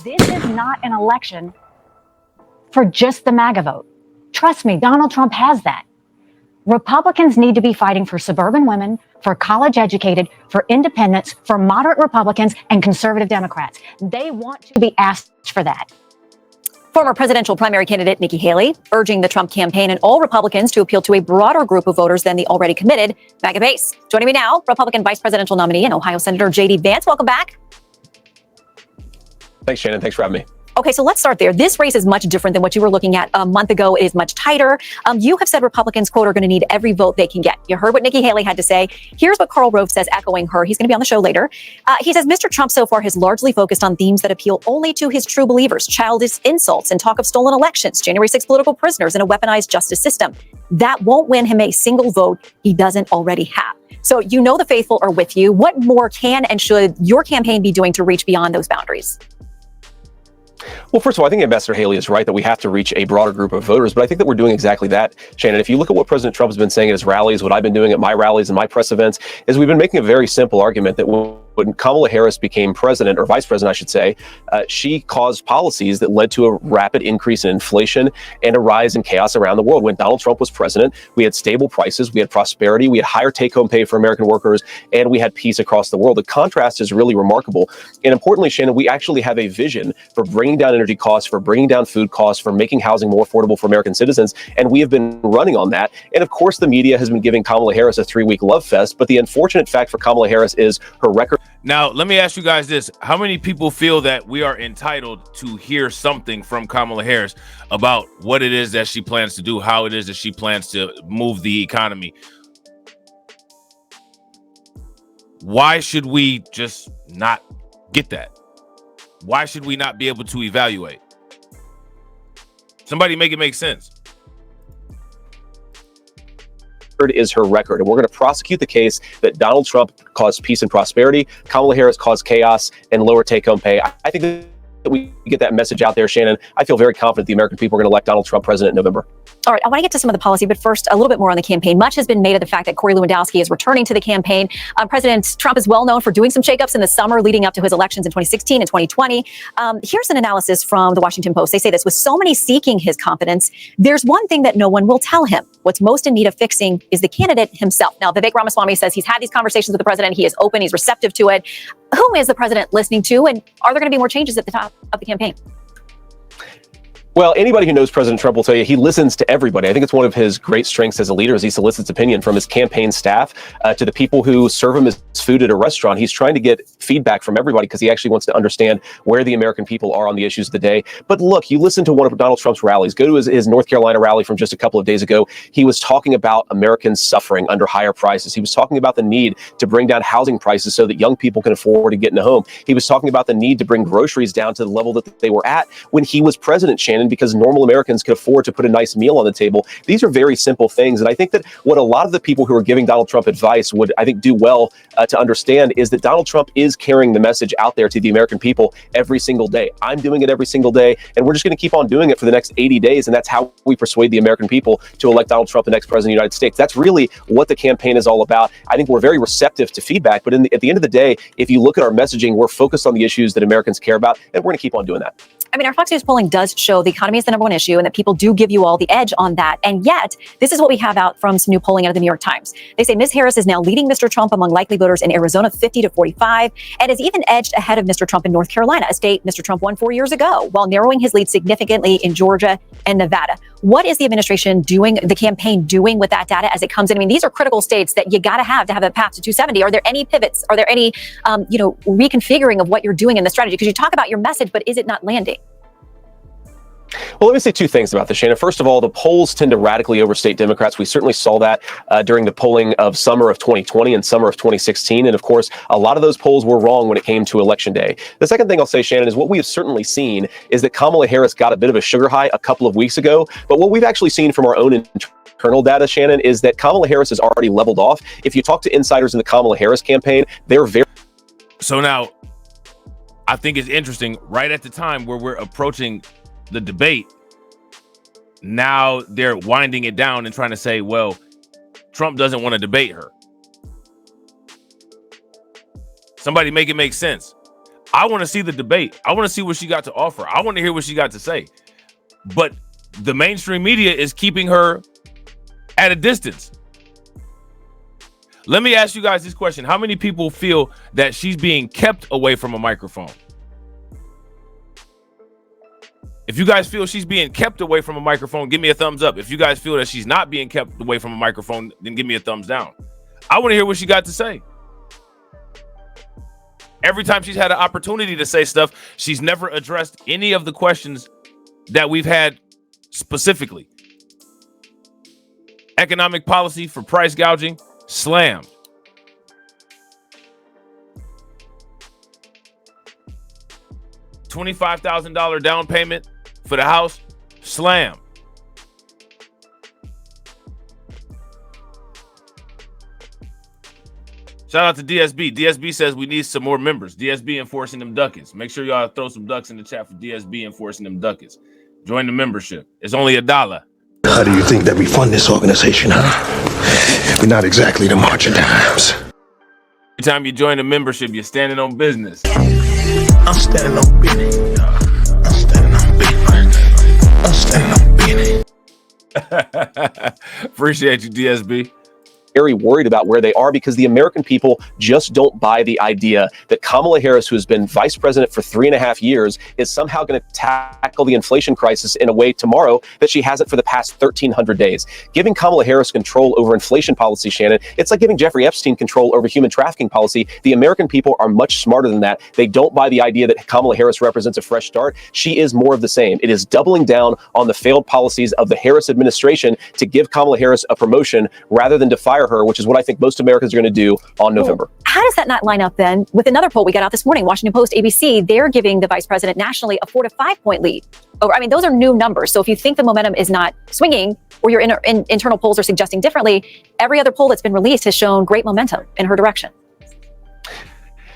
This is not an election for just the MAGA vote. Trust me, Donald Trump has that. Republicans need to be fighting for suburban women, for college educated, for independents, for moderate Republicans and conservative Democrats. They want to be asked for that. Former presidential primary candidate Nikki Haley urging the Trump campaign and all Republicans to appeal to a broader group of voters than the already committed MAGA base. Joining me now, Republican vice presidential nominee and Ohio Senator J.D. Vance. Welcome back. Thanks, Shannon. Thanks for having me. Okay, so let's start there. This race is much different than what you were looking at a month ago. It is much tighter. You have said Republicans, quote, are going to need every vote they can get. You heard what Nikki Haley had to say. Here's what Karl Rove says, echoing her. He's going to be on the show later. He says, Mr. Trump so far has largely focused on themes that appeal only to his true believers, childish insults and talk of stolen elections, January 6 political prisoners, and a weaponized justice system. That won't win him a single vote he doesn't already have. So you know the faithful are with you. What more can and should your campaign be doing to reach beyond those boundaries? Well, first of all, I think Ambassador Haley is right that we have to reach a broader group of voters, but I think that we're doing exactly that, Shannon. If you look at what President Trump has been saying at his rallies, what I've been doing at my rallies and my press events, is we've been making a very simple argument that when Kamala Harris became president, or vice president, I should say, she caused policies that led to a rapid increase in inflation and a rise in chaos around the world. When Donald Trump was president, we had stable prices, we had prosperity, we had higher take-home pay for American workers, and we had peace across the world. The contrast is really remarkable. And importantly, Shannon, we actually have a vision for bringing down energy costs, for bringing down food costs, for making housing more affordable for American citizens, and we have been running on that. And of course, the media has been giving Kamala Harris a 3-week love fest, but the unfortunate fact for Kamala Harris is her record. Now, let me ask you guys this. How many people feel that we are entitled to hear something from Kamala Harris about what it is that she plans to do, how it is that she plans to move the economy? Why should we just not get that? Why should we not be able to evaluate? Somebody make it make sense. Is her record, and we're going to prosecute the case that Donald Trump caused peace and prosperity, Kamala Harris caused chaos and lower take-home pay. I think that we get that message out there, Shannon. I feel very confident the American people are going to elect Donald Trump president in November. All right, I want to get to some of the policy, but first, a little bit more on the campaign. Much has been made of the fact that Corey Lewandowski is returning to the campaign. President Trump is well known for doing some shakeups in the summer leading up to his elections in 2016 and 2020. Here's an analysis from the Washington Post. They say this: with so many seeking his confidence, there's one thing that no one will tell him. What's most in need of fixing is the candidate himself. Now, Vivek Ramaswamy says he's had these conversations with the president. He is open. He's receptive to it. Whom is the president listening to? And are there going to be more changes at the top of the campaign? Well, anybody who knows President Trump will tell you he listens to everybody. I think it's one of his great strengths as a leader is he solicits opinion from his campaign staff to the people who serve him his food at a restaurant. He's trying to get feedback from everybody because he actually wants to understand where the American people are on the issues of the day. But look, you listen to one of Donald Trump's rallies. Go to his North Carolina rally from just a couple of days ago. He was talking about Americans suffering under higher prices. He was talking about the need to bring down housing prices so that young people can afford to get in a home. He was talking about the need to bring groceries down to the level that they were at when he was president, Shannon, because normal Americans could afford to put a nice meal on the table. These are very simple things. And I think that what a lot of the people who are giving Donald Trump advice would, I think, do well to understand is that Donald Trump is carrying the message out there to the American people every single day. I'm doing it every single day, and we're just going to keep on doing it for the next 80 days. And that's how we persuade the American people to elect Donald Trump the next president of the United States. That's really what the campaign is all about. I think we're very receptive to feedback, but at the end of the day, if you look at our messaging, we're focused on the issues that Americans care about, and we're going to keep on doing that. I mean, our Fox News polling does show the economy is the number one issue and that people do give you all the edge on that. And yet, this is what we have out from some new polling out of the New York Times. They say Ms. Harris is now leading Mr. Trump among likely voters in Arizona 50-45 and is even edged ahead of Mr. Trump in North Carolina, a state Mr. Trump won 4 years ago, while narrowing his lead significantly in Georgia and Nevada. What is the administration doing, the campaign doing with that data as it comes in? I mean, these are critical states that you got to have a path to 270. Are there any pivots? Are there any, reconfiguring of what you're doing in the strategy? Because you talk about your message, but is it not landing? Well, let me say two things about this, Shannon. First of all, the polls tend to radically overstate Democrats. We certainly saw that during the polling of summer of 2020 and summer of 2016. And of course, a lot of those polls were wrong when it came to Election Day. The second thing I'll say, Shannon, is what we have certainly seen is that Kamala Harris got a bit of a sugar high a couple of weeks ago. But what we've actually seen from our own internal data, Shannon, is that Kamala Harris has already leveled off. If you talk to insiders in the Kamala Harris campaign, they're very... So now, I think it's interesting, right at the time where we're approaching the debate, now they're winding it down and trying to say, well, Trump doesn't want to debate her. Somebody make it make sense. I want to see the debate. I want to see what she got to offer. I want to hear what she got to say. But the mainstream media is keeping her at a distance. Let me ask you guys this question. How many people feel that she's being kept away from a microphone? If you guys feel she's being kept away from a microphone, give me a thumbs up. If you guys feel that she's not being kept away from a microphone, then give me a thumbs down. I want to hear what she got to say. Every time she's had an opportunity to say stuff, she's never addressed any of the questions that we've had specifically. Economic policy for price gouging, slammed. $25,000 down payment for the house, slam. Shout out to DSB. DSB says we need some more members. DSB enforcing them ducats. Make sure y'all throw some ducks in the chat for DSB enforcing them ducats. Join the membership. It's only $1. How do you think that we fund this organization, huh? We're not exactly the March of Dimes. Every time you join the membership, you're standing on business. I'm standing on business. I'm standing on business. I'm standing on business. Appreciate you, DSB. Very worried about where they are because the American people just don't buy the idea that Kamala Harris, who has been vice president for 3.5 years, is somehow going to tackle the inflation crisis in a way tomorrow that she hasn't for the past 1,300 days. Giving Kamala Harris control over inflation policy, Shannon, it's like giving Jeffrey Epstein control over human trafficking policy. The American people are much smarter than that. They don't buy the idea that Kamala Harris represents a fresh start. She is more of the same. It is doubling down on the failed policies of the Harris administration to give Kamala Harris a promotion rather than to fire her, which is what I think most Americans are going to do on November. How does that not line up then with another poll we got out this morning? Washington Post, ABC, they're giving the vice president nationally a 4 to 5 point lead. I mean, those are new numbers. So if you think the momentum is not swinging or your internal polls are suggesting differently, every other poll that's been released has shown great momentum in her direction.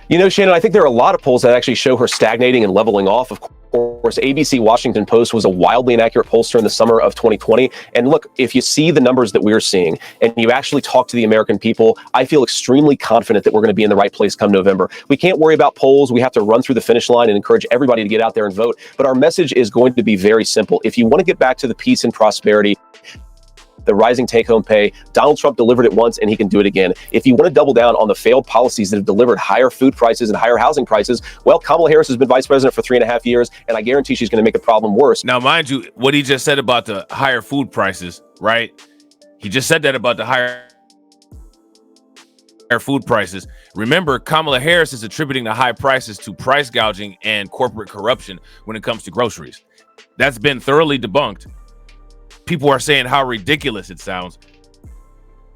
You know, Shannon, I think there are a lot of polls that actually show her stagnating and leveling off. Of course, ABC Washington Post was a wildly inaccurate pollster in the summer of 2020. And look, if you see the numbers that we're seeing and you actually talk to the American people, I feel extremely confident that we're going to be in the right place come November. We can't worry about polls. We have to run through the finish line and encourage everybody to get out there and vote. But our message is going to be very simple. If you want to get back to the peace and prosperity, the rising take-home pay, Donald Trump delivered it once and he can do it again. If you want to double down on the failed policies that have delivered higher food prices and higher housing prices, well, Kamala Harris has been vice president for 3.5 years, and I guarantee she's going to make the problem worse. Now, mind you, what he just said about the higher food prices, right? He just said that about the higher food prices. Remember, Kamala Harris is attributing the high prices to price gouging and corporate corruption when it comes to groceries. That's been thoroughly debunked. People are saying how ridiculous it sounds,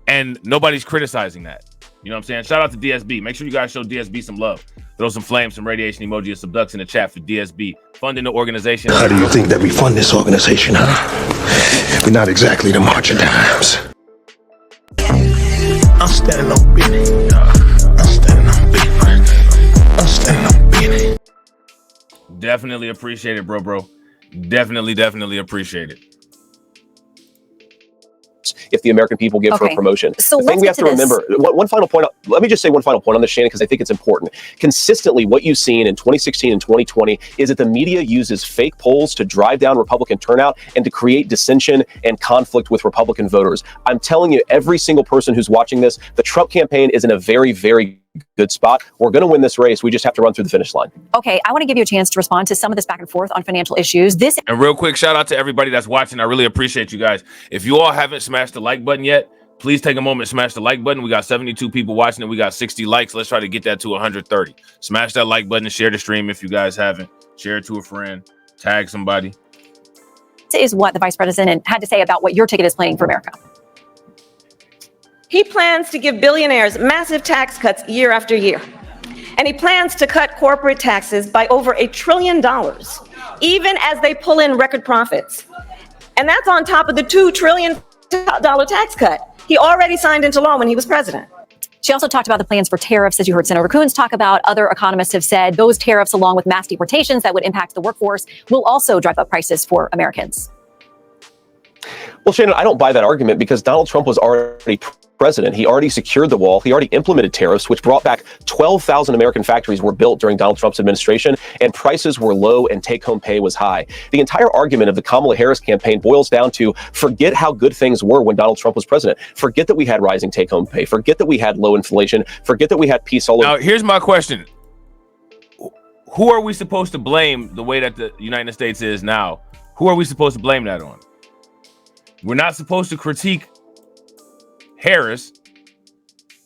and nobody's criticizing that. You know what I'm saying? Shout out to DSB. Make sure you guys show DSB some love. Throw some flames, some radiation emoji, and some ducks in the chat for DSB. Funding the organization. How do you think that we fund this organization, huh? We're not exactly the March of Dimes. I'm standing on business. I'm standing on business. I'm standing on business. Definitely appreciate it, bro. Definitely appreciate it. If the American people give her a promotion. So the thing we have to remember, one final point, let me just say one final point on this, Shannon, because I think it's important. Consistently, what you've seen in 2016 and 2020 is that the media uses fake polls to drive down Republican turnout and to create dissension and conflict with Republican voters. I'm telling you, every single person who's watching this, the Trump campaign is in a very, very good spot. We're going to win this race. We just have to run through the finish line. Okay, I want to give you a chance to respond to some of this back and forth on financial issues. And real quick, shout out to everybody that's watching. I really appreciate you guys. If you all haven't smashed the like button yet, please take a moment, smash the like button. We got 72 people watching and we got 60 likes. Let's try to get that to 130. Smash that like button and share the stream if you guys haven't. Share it to a friend. Tag somebody. This is what the vice president had to say about what your ticket is playing for America. He plans to give billionaires massive tax cuts year after year. And he plans to cut corporate taxes by over $1 trillion, even as they pull in record profits. And that's on top of the $2 trillion tax cut he already signed into law when he was president. She also talked about the plans for tariffs, as you heard Senator Coons talk about. Other economists have said those tariffs, along with mass deportations that would impact the workforce, will also drive up prices for Americans. Well, Shannon, I don't buy that argument because Donald Trump was already president. He already secured the wall. He already implemented tariffs, which brought back 12,000 American factories were built during Donald Trump's administration, and prices were low and take-home pay was high. The entire argument of the Kamala Harris campaign boils down to forget how good things were when Donald Trump was president. Forget that we had rising take-home pay. Forget that we had low inflation. Forget that we had peace all over. Now, here's my question. Who are we supposed to blame the way that the United States is now? Who are we supposed to blame that on? We're not supposed to critique Harris.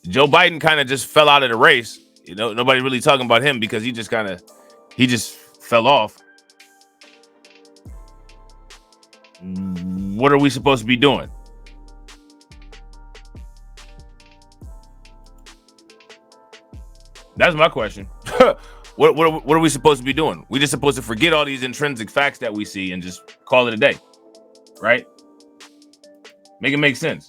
Joe Biden kind of just fell out of the race. You know, nobody's really talking about him because he just fell off. What are we supposed to be doing? That's my question. What are we supposed to be doing? We're just supposed to forget all these intrinsic facts that we see and just call it a day, right? Make it make sense.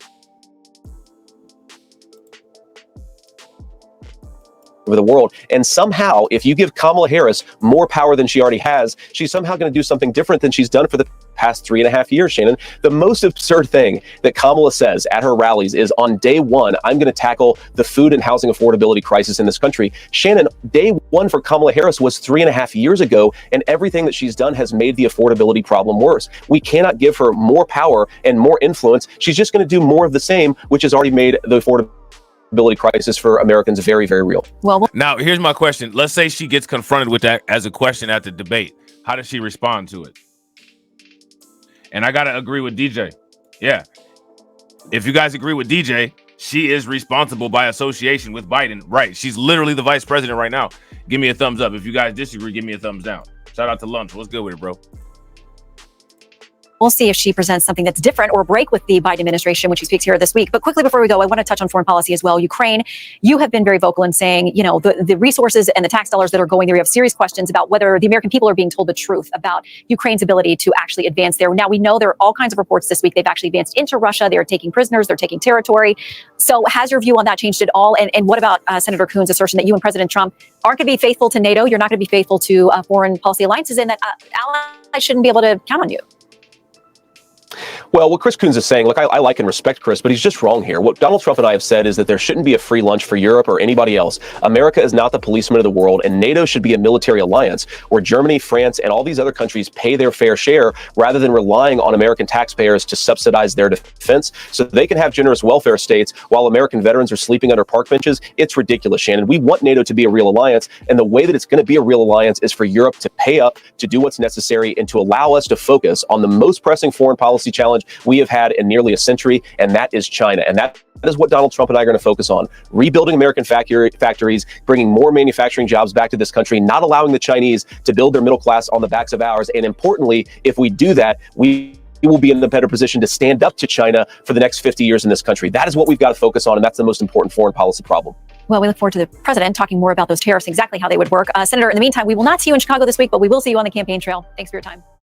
Over the world. And somehow, if you give Kamala Harris more power than she already has, she's somehow going to do something different than she's done for the past 3.5 years, Shannon. The most absurd thing that Kamala says at her rallies is on day one, I'm going to tackle the food and housing affordability crisis in this country. Shannon, day one for Kamala Harris was 3.5 years ago, and everything that she's done has made the affordability problem worse. We cannot give her more power and more influence. She's just going to do more of the same, which has already made the affordability crisis for Americans very, very real. Well, now here's my question. Let's say she gets confronted with that as a question at the debate. How does she respond to it? And I got to agree with DJ. Yeah. If you guys agree with DJ, she is responsible by association with Biden. Right. She's literally the vice president right now. Give me a thumbs up. If you guys disagree, give me a thumbs down. Shout out to Lunch. What's good with it, bro? we'll see if she presents something that's different or break with the Biden administration when she speaks here this week. But quickly before we go, I want to touch on foreign policy as well. Ukraine, you have been very vocal in saying, you know, the resources and the tax dollars that are going there, you have serious questions about whether the American people are being told the truth about Ukraine's ability to actually advance there. Now, we know there are all kinds of reports this week. They've actually advanced into Russia. They are taking prisoners. They're taking territory. So has your view on that changed at all? And what about Senator Coons' assertion that you and President Trump aren't going to be faithful to NATO? You're not going to be faithful to foreign policy alliances, and that allies shouldn't be able to count on you? Well, what Chris Coons is saying, look, I like and respect Chris, but he's just wrong here. What Donald Trump and I have said is that there shouldn't be a free lunch for Europe or anybody else. America is not the policeman of the world, and NATO should be a military alliance where Germany, France, and all these other countries pay their fair share rather than relying on American taxpayers to subsidize their defense so they can have generous welfare states while American veterans are sleeping under park benches. It's ridiculous, Shannon. We want NATO to be a real alliance, and the way that it's going to be a real alliance is for Europe to pay up, to do what's necessary, and to allow us to focus on the most pressing foreign policy challenge we have had in nearly a century, and that is China. And that is what Donald Trump and I are going to focus on: rebuilding American factories, bringing more manufacturing jobs back to this country, not allowing the Chinese to build their middle class on the backs of ours. And importantly, if we do that, we will be in a better position to stand up to China for the next 50 years in this country. That is what we've got to focus on, and that's the most important foreign policy problem. Well, we look forward to the president talking more about those tariffs, exactly how they would work. Senator, in the meantime, we will not see you in Chicago this week, but we will see you on the campaign trail. Thanks for your time.